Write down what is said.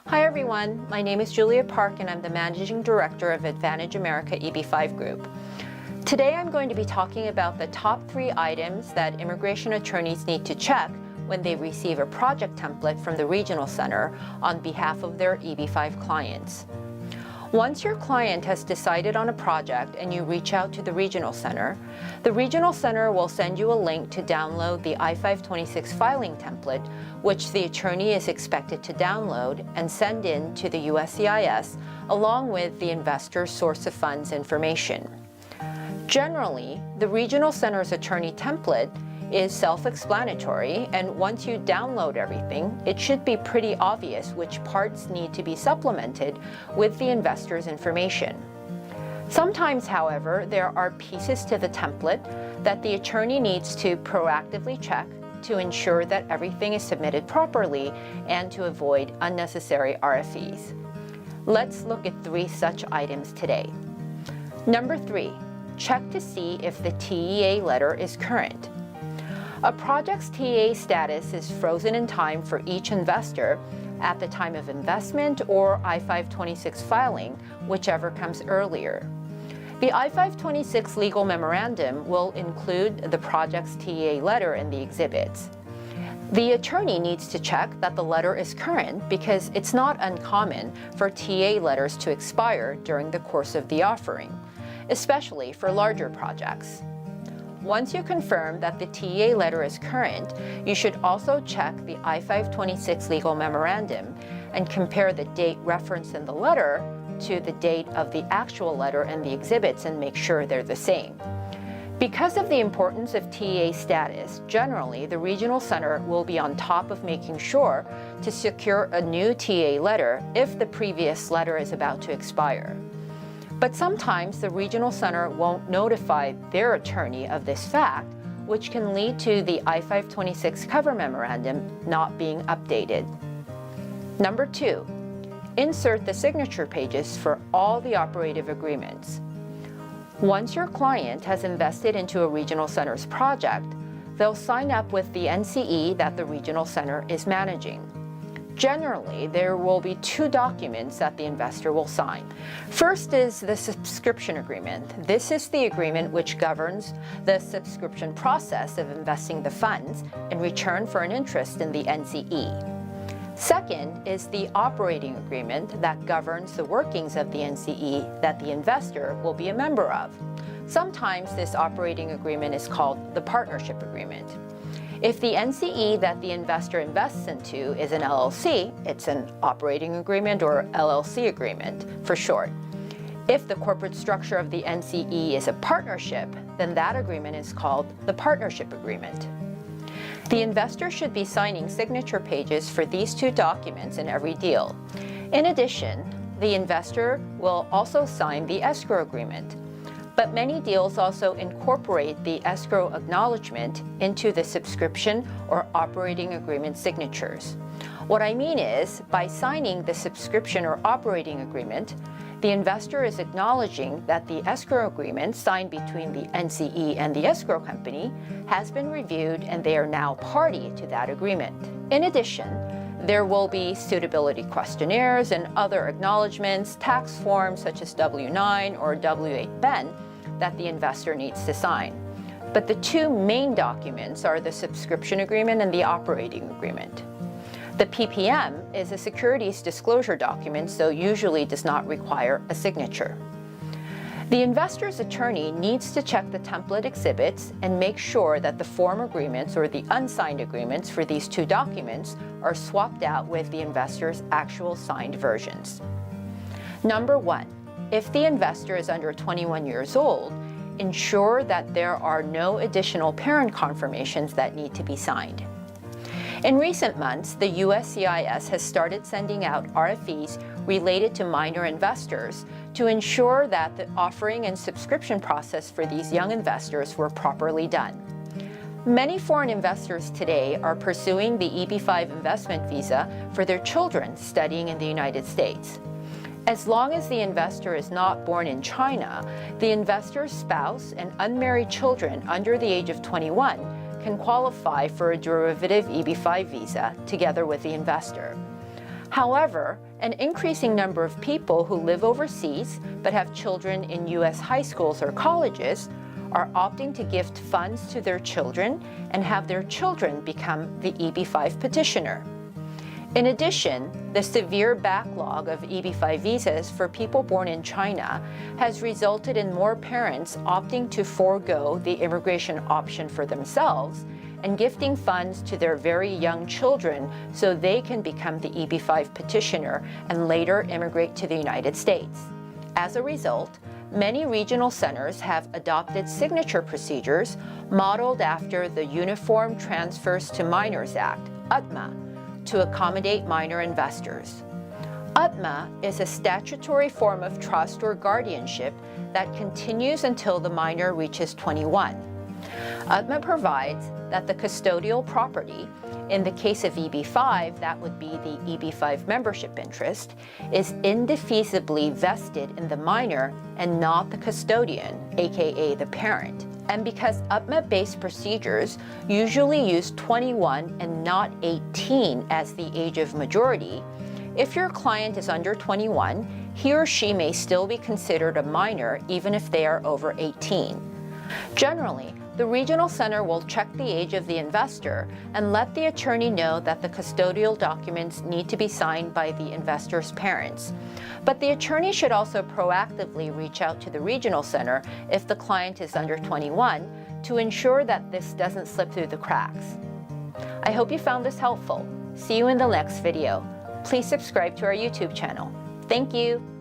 Hi everyone, my name is Julia Park and I'm the Managing Director of Advantage America EB-5 Group. Today I'm going to be talking about the top 3 items that immigration attorneys need to check when they receive a project template from the Regional Center on behalf of their EB-5 clients. Once your client has decided on a project and you reach out to the Regional Center will send you a link to download the I-526 filing template, which the attorney is expected to download and send in to the USCIS along with the investor's source of funds information. Generally, the Regional Center's attorney template is self-explanatory, and once you download everything, it should be pretty obvious which parts need to be supplemented with the investor's information. Sometimes, however, there are pieces to the template that the attorney needs to proactively check to ensure that everything is submitted properly and to avoid unnecessary RFEs. Let's look at 3 such items today. Number 3, check to see if the TEA letter is current. A project's TEA status is frozen in time for each investor at the time of investment or I-526 filing, whichever comes earlier. The I-526 legal memorandum will include the project's TEA letter in the exhibits. The attorney needs to check that the letter is current because it's not uncommon for TEA letters to expire during the course of the offering, especially for larger projects. Once you confirm that the TEA letter is current, you should also check the I-526 legal memorandum and compare the date referenced in the letter to the date of the actual letter and the exhibits and make sure they're the same. Because of the importance of TEA status, generally the Regional Center will be on top of making sure to secure a new TEA letter if the previous letter is about to expire. But sometimes the Regional Center won't notify their attorney of this fact, which can lead to the I-526 cover memorandum not being updated. Number 2, insert the signature pages for all the operative agreements. Once your client has invested into a Regional Center's project, they'll sign up with the NCE that the Regional Center is managing. Generally, there will be 2 documents that the investor will sign. First is the subscription agreement. This is the agreement which governs the subscription process of investing the funds in return for an interest in the NCE. Second is the operating agreement that governs the workings of the NCE that the investor will be a member of. Sometimes this operating agreement is called the partnership agreement. If the NCE that the investor invests into is an LLC, it's an operating agreement or LLC agreement for short. If the corporate structure of the NCE is a partnership, then that agreement is called the partnership agreement. The investor should be signing signature pages for these 2 documents in every deal. In addition, the investor will also sign the escrow agreement. But many deals also incorporate the escrow acknowledgement into the subscription or operating agreement signatures. What I mean is, by signing the subscription or operating agreement, the investor is acknowledging that the escrow agreement signed between the NCE and the escrow company has been reviewed and they are now party to that agreement. In addition, there will be suitability questionnaires and other acknowledgments, tax forms such as W-9 or W-8 that the investor needs to sign. But the 2 main documents are the subscription agreement and the operating agreement. The PPM is a securities disclosure document, so usually does not require a signature. The investor's attorney needs to check the template exhibits and make sure that the form agreements or the unsigned agreements for these 2 documents are swapped out with the investor's actual signed versions. Number 1, if the investor is under 21 years old, ensure that there are no additional parent confirmations that need to be signed. In recent months, the USCIS has started sending out RFEs related to minor investors to ensure that the offering and subscription process for these young investors were properly done. Many foreign investors today are pursuing the EB-5 investment visa for their children studying in the United States. As long as the investor is not born in China, the investor's spouse and unmarried children under the age of 21 can qualify for a derivative EB-5 visa together with the investor. However, an increasing number of people who live overseas but have children in U.S. high schools or colleges are opting to gift funds to their children and have their children become the EB-5 petitioner. In addition, the severe backlog of EB-5 visas for people born in China has resulted in more parents opting to forego the immigration option for themselves and gifting funds to their very young children so they can become the EB-5 petitioner and later immigrate to the United States. As a result, many regional centers have adopted signature procedures modeled after the Uniform Transfers to Minors Act, UTMA, to accommodate minor investors. UTMA is a statutory form of trust or guardianship that continues until the minor reaches 21. UTMA provides that the custodial property, in the case of EB-5, that would be the EB-5 membership interest, is indefeasibly vested in the minor and not the custodian, aka the parent. And because UTMA-based procedures usually use 21 and not 18 as the age of majority, if your client is under 21, he or she may still be considered a minor even if they are over 18. Generally, the regional center will check the age of the investor and let the attorney know that the custodial documents need to be signed by the investor's parents. But the attorney should also proactively reach out to the regional center if the client is under 21 to ensure that this doesn't slip through the cracks. I hope you found this helpful. See you in the next video. Please subscribe to our YouTube channel. Thank you.